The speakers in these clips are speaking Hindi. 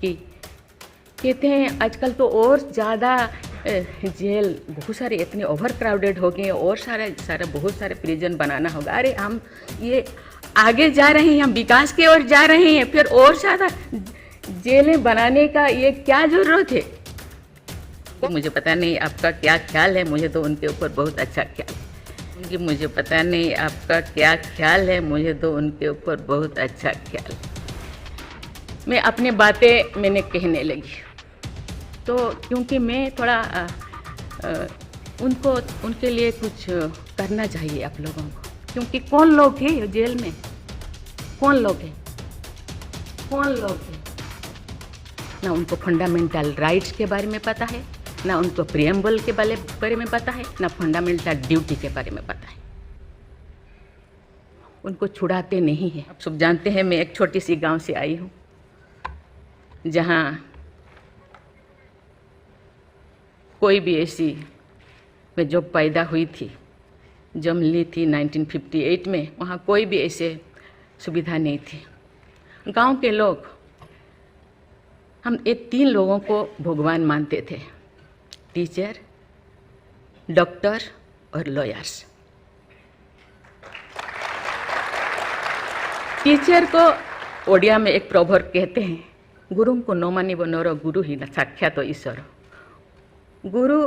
कि कहते हैं आजकल तो और ज़्यादा जेल बहुत सारे इतने ओवर क्राउडेड हो गए हैं और सारे बहुत सारे प्रिजन बनाना होगा। अरे हम ये आगे जा रहे हैं, हम विकास की ओर जा रहे हैं, फिर और ज़्यादा जेलें बनाने का ये क्या ज़रूरत है? मुझे पता नहीं आपका क्या ख्याल है, मुझे तो उनके ऊपर बहुत अच्छा ख्याल है। कि मुझे पता नहीं आपका क्या ख्याल है, मुझे तो उनके ऊपर बहुत अच्छा ख्याल है। मैं अपनी बातें मैंने कहने लगी तो क्योंकि मैं थोड़ा उनके लिए कुछ करना चाहिए आप लोगों को, क्योंकि कौन लोग हैं जेल में, कौन लोग हैं ना उनको फंडामेंटल राइट्स के बारे में पता है, ना उनको प्रियम्बल के बारे में पता है, ना फंडामेंटल ड्यूटी के बारे में पता है। उनको छुड़ाते नहीं हैं। आप सब जानते हैं मैं एक छोटी सी गांव से आई हूँ जहाँ कोई भी ऐसी, मैं जब पैदा हुई थी, जन्म ली थी 1958 में, वहाँ कोई भी ऐसे सुविधा नहीं थी। गांव के लोग, हम ये 3 लोगों को भगवान मानते थे, टीचर, डॉक्टर और लॉयर्स। टीचर को ओडिया में एक प्रोवर्ब कहते हैं, गुरु को नो मानिब नर गुरु ही न साक्षात ईश्वर। गुरु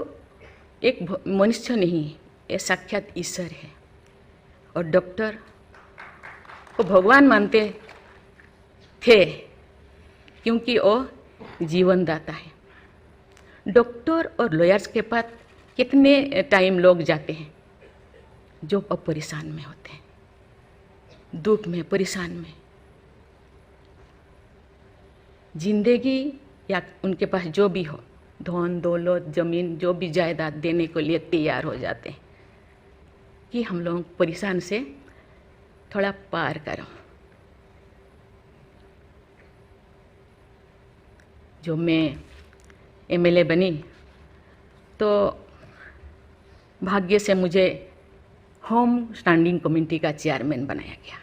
एक मनुष्य नहीं, ये साक्षात ईश्वर है। और डॉक्टर को भगवान मानते थे क्योंकि वो जीवनदाता है। डॉक्टर और लॉयर्स के पास कितने टाइम लोग जाते हैं जो अब परेशान में होते हैं, दुख में, परेशान में, जिंदगी या उनके पास जो भी हो, धन दौलत ज़मीन जो भी जायदाद देने के लिए तैयार हो जाते हैं कि हम लोग परेशान से थोड़ा पार करो। जो मैं एमएलए बनी तो भाग्य से मुझे होम स्टैंडिंग कमेटी का चेयरमैन बनाया गया।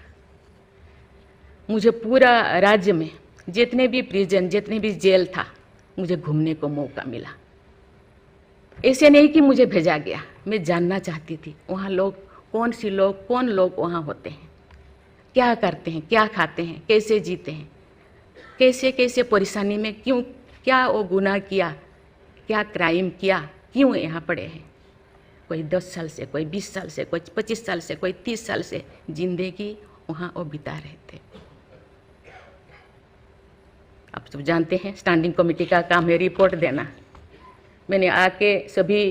मुझे पूरा राज्य में जितने भी प्रिजन, जितने भी जेल था, मुझे घूमने को मौका मिला। ऐसे नहीं कि मुझे भेजा गया, मैं जानना चाहती थी वहाँ लोग कौन लोग वहाँ होते हैं, क्या करते हैं, क्या खाते हैं, कैसे जीते हैं, कैसे कैसे परेशानी में, क्यों, क्या वो गुनाह किया, क्या क्राइम किया, क्यों यहाँ पड़े हैं। कोई 10 साल से, कोई 20 साल से, कोई 25 साल से, कोई 30 साल से जिंदगी वहाँ वो बिता रहे थे। आप सब जानते हैं स्टैंडिंग कमेटी का काम है रिपोर्ट देना। मैंने आके सभी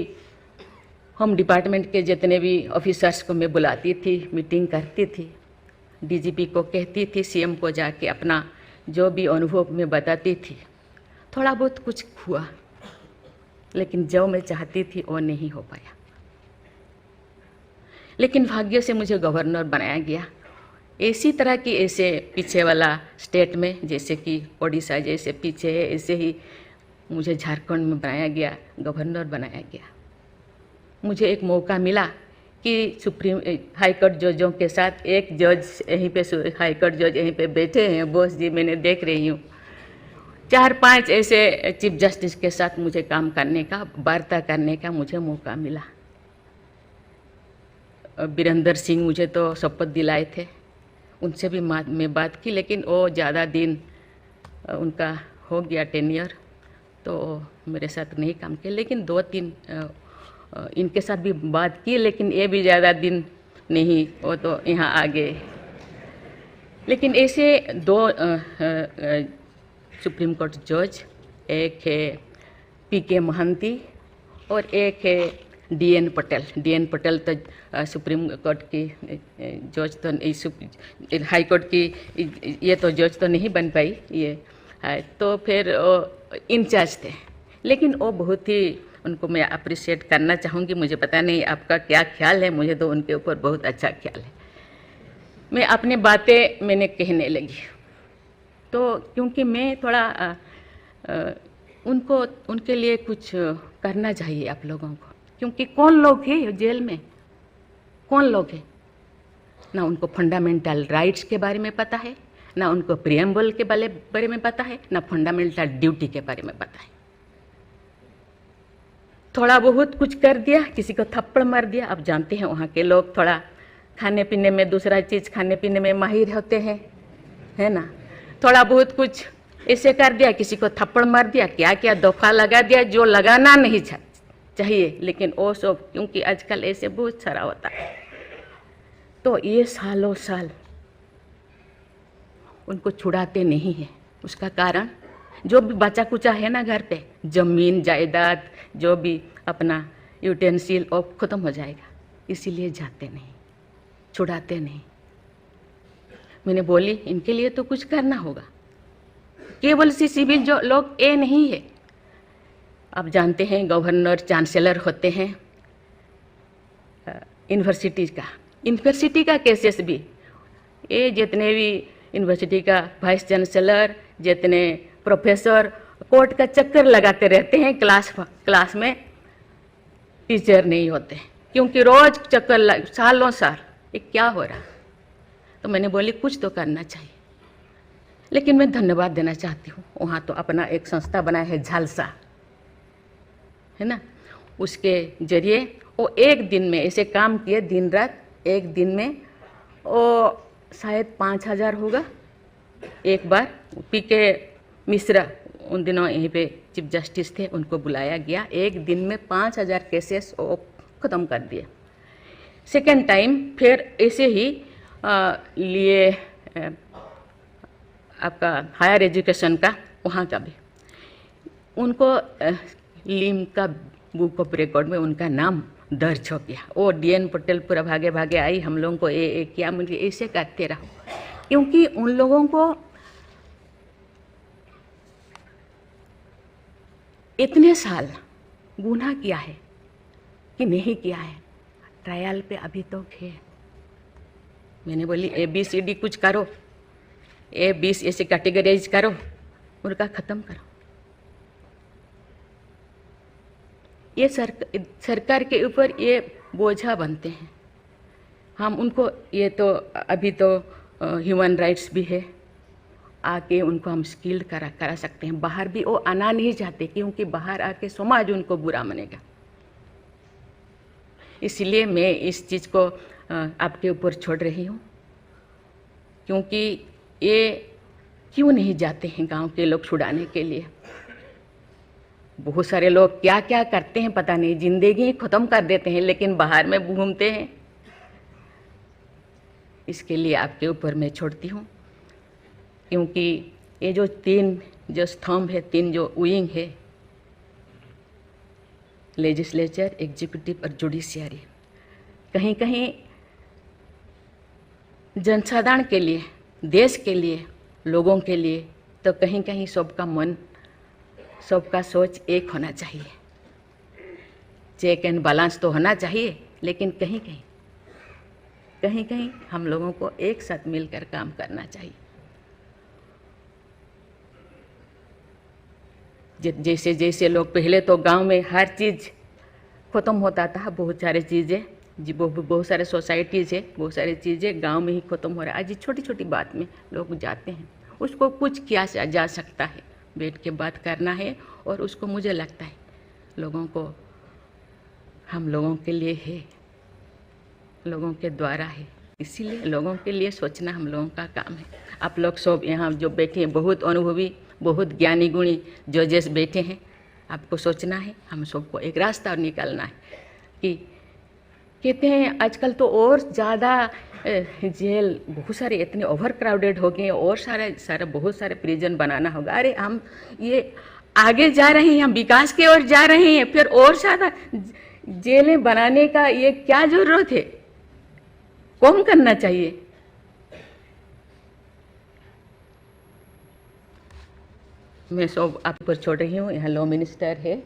होम डिपार्टमेंट के जितने भी ऑफिसर्स को मैं बुलाती थी, मीटिंग करती थी, डीजीपी को कहती थी, सीएम को जाके अपना जो भी अनुभव मैं बताती थी। थोड़ा बहुत कुछ हुआ, लेकिन जो मैं चाहती थी वो नहीं हो पाया। लेकिन भाग्य से मुझे गवर्नर बनाया गया। इसी तरह की ऐसे पीछे वाला स्टेट में, जैसे कि ओडिशा जैसे पीछे है, ऐसे ही मुझे झारखंड में बनाया गया, गवर्नर बनाया गया। मुझे एक मौका मिला कि सुप्रीम हाई कोर्ट जजों के साथ एक जज यहीं पे, हाई कोर्ट जज यहीं पे बैठे हैं, बॉस जी मैंने देख रही हूँ, 4-5 ऐसे चीफ जस्टिस के साथ मुझे काम करने का, वार्ता करने का मुझे मौका मिला। वीरेंद्र सिंह मुझे तो शपथ दिलाए थे, उनसे भी मैं बात की, लेकिन वो ज़्यादा दिन उनका हो गया टेन्योर, तो मेरे साथ नहीं काम किया। लेकिन 2-3 इनके साथ भी बात की, लेकिन ये भी ज़्यादा दिन नहीं, वो तो यहाँ आ गए। लेकिन ऐसे 2 सुप्रीम कोर्ट जज, एक है पीके महंती और एक है डीएन पटेल। तो सुप्रीम कोर्ट की जज तो, हाई कोर्ट की ये तो जज तो नहीं बन पाई ये है, तो फिर इंचार्ज थे। लेकिन वो बहुत ही, उनको मैं अप्रिशिएट करना चाहूँगी। मुझे पता नहीं आपका क्या ख्याल है, मुझे तो उनके ऊपर बहुत अच्छा ख्याल है। मैं अपनी बातें मैंने कहने लगी तो क्योंकि मैं थोड़ा उनके लिए कुछ करना चाहिए आप लोगों को, क्योंकि कौन लोग हैं जेल में, कौन लोग हैं ना उनको फंडामेंटल राइट्स के बारे में पता है, ना उनको प्रियम्बल के बारे में पता है, ना फंडामेंटल ड्यूटी के बारे में पता है। थोड़ा बहुत कुछ कर दिया, किसी को थप्पड़ मार दिया। अब जानते हैं वहाँ के लोग थोड़ा खाने पीने में, दूसरा चीज़ खाने पीने में माहिर होते हैं, है ना। थोड़ा बहुत कुछ ऐसे कर दिया, किसी को थप्पड़ मार दिया, क्या क्या दफा लगा दिया जो लगाना नहीं चाहिए, लेकिन वो सब क्योंकि आजकल ऐसे बहुत सारा होता है, तो ये सालों साल उनको छुड़ाते नहीं हैं। उसका कारण जो भी बचा कुचा है ना घर पे, जमीन जायदाद जो भी अपना यूटेंसिल वो ख़त्म हो जाएगा, इसीलिए जाते नहीं, छुड़ाते नहीं। मैंने बोली इनके लिए तो कुछ करना होगा, केवल सी सिविल जो लोग ये नहीं है। आप जानते हैं गवर्नर चांसलर होते हैं यूनिवर्सिटी का केसेस भी, ये जितने भी यूनिवर्सिटी का वाइस चांसलर, जितने प्रोफेसर कोर्ट का चक्कर लगाते रहते हैं, क्लास में टीचर नहीं होते, क्योंकि रोज चक्कर सालों साल, ये क्या हो रहा। तो मैंने बोली कुछ तो करना चाहिए। लेकिन मैं धन्यवाद देना चाहती हूँ, वहाँ तो अपना एक संस्था बनाया है झालसा, है ना, उसके जरिए वो एक दिन में ऐसे काम किए, दिन रात, एक दिन में वो शायद 5,000 होगा। एक बार पीके मिश्रा उन दिनों यहीं पे चीफ जस्टिस थे, उनको बुलाया गया, एक दिन में 5,000 केसेस वो ख़त्म कर दिए। सेकेंड टाइम फिर ऐसे ही लिए आपका हायर एजुकेशन का, वहाँ का भी उनको लिम का बुक ऑफ रिकॉर्ड में उनका नाम दर्ज हो गया। वो DN पटेल पूरा भागे भागे आई, हम लोगों को ये किया, मुझे ऐसे करते रहो, क्योंकि उन लोगों को इतने साल गुनाह किया है कि नहीं किया है, ट्रायल पे अभी तो है। मैंने बोली ABCD कुछ करो, A20 ऐसे कैटेगराइज करो, उनका ख़त्म करो। ये सरकार के ऊपर ये बोझा बनते हैं। हम उनको, ये तो अभी तो ह्यूमन राइट्स भी है, आके उनको हम स्किल्ड करा सकते हैं। बाहर भी वो आना नहीं चाहते, क्योंकि बाहर आके समाज उनको बुरा मानेगा। इसलिए मैं इस चीज़ को आपके ऊपर छोड़ रही हूँ, क्योंकि ये क्यों नहीं जाते हैं गांव के लोग छुड़ाने के लिए। बहुत सारे लोग क्या क्या करते हैं पता नहीं, जिंदगी ख़त्म कर देते हैं, लेकिन बाहर में घूमते हैं। इसके लिए आपके ऊपर मैं छोड़ती हूँ, क्योंकि ये जो 3 जो स्तंभ है, 3 जो विंग है, लेजिस्लेचर, एग्जीक्यूटिव और जुडिशियरी, कहीं कहीं जनसाधारण के लिए, देश के लिए, लोगों के लिए, तो कहीं कहीं सबका मन, सबका सोच एक होना चाहिए। चेक एंड बैलेंस तो होना चाहिए, लेकिन कहीं कहीं हम लोगों को एक साथ मिलकर काम करना चाहिए। जैसे जैसे लोग, पहले तो गांव में हर चीज़ ख़त्म होता था, बहुत सारी चीज़ें जी, बहुत सारे सोसाइटीज़ है, बहुत सारी चीज़ें गांव में ही ख़त्म हो रहा है। आज छोटी छोटी बात में लोग जाते हैं, उसको कुछ किया जा सकता है, बैठ के बात करना है, और उसको मुझे लगता है लोगों को, हम लोगों के लिए है, लोगों के द्वारा है, इसीलिए लोगों के लिए सोचना हम लोगों का काम है। आप लोग सब यहाँ जो बैठे हैं, बहुत अनुभवी, बहुत ज्ञानी गुणी जजेस बैठे हैं, आपको सोचना है, हम सबको एक रास्ता निकालना है। कि कहते हैं आजकल तो और ज़्यादा जेल, बहुत सारे इतने ओवर क्राउडेड हो गए, और सारे बहुत सारे प्रिजन बनाना होगा। अरे हम ये आगे जा रहे हैं, हम विकास की ओर जा रहे हैं, फिर और ज़्यादा जेलें बनाने का ये क्या ज़रूरत है, कौन करना चाहिए। मैं सब आप पर छोड़ रही हूँ, यहाँ लॉ मिनिस्टर है,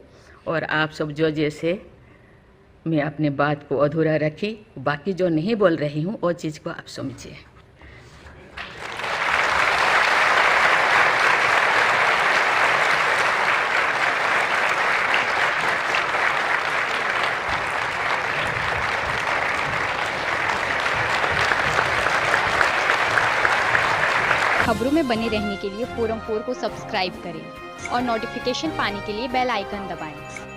और आप सब जो जैसे, मैं अपने बात को अधूरा रखी, बाकी जो नहीं बोल रही हूँ वो चीज़ को आप समझिए। खबरों में बने रहने के लिए फोरम 4 को सब्सक्राइब करें और नोटिफिकेशन पाने के लिए बेल आइकन दबाएं।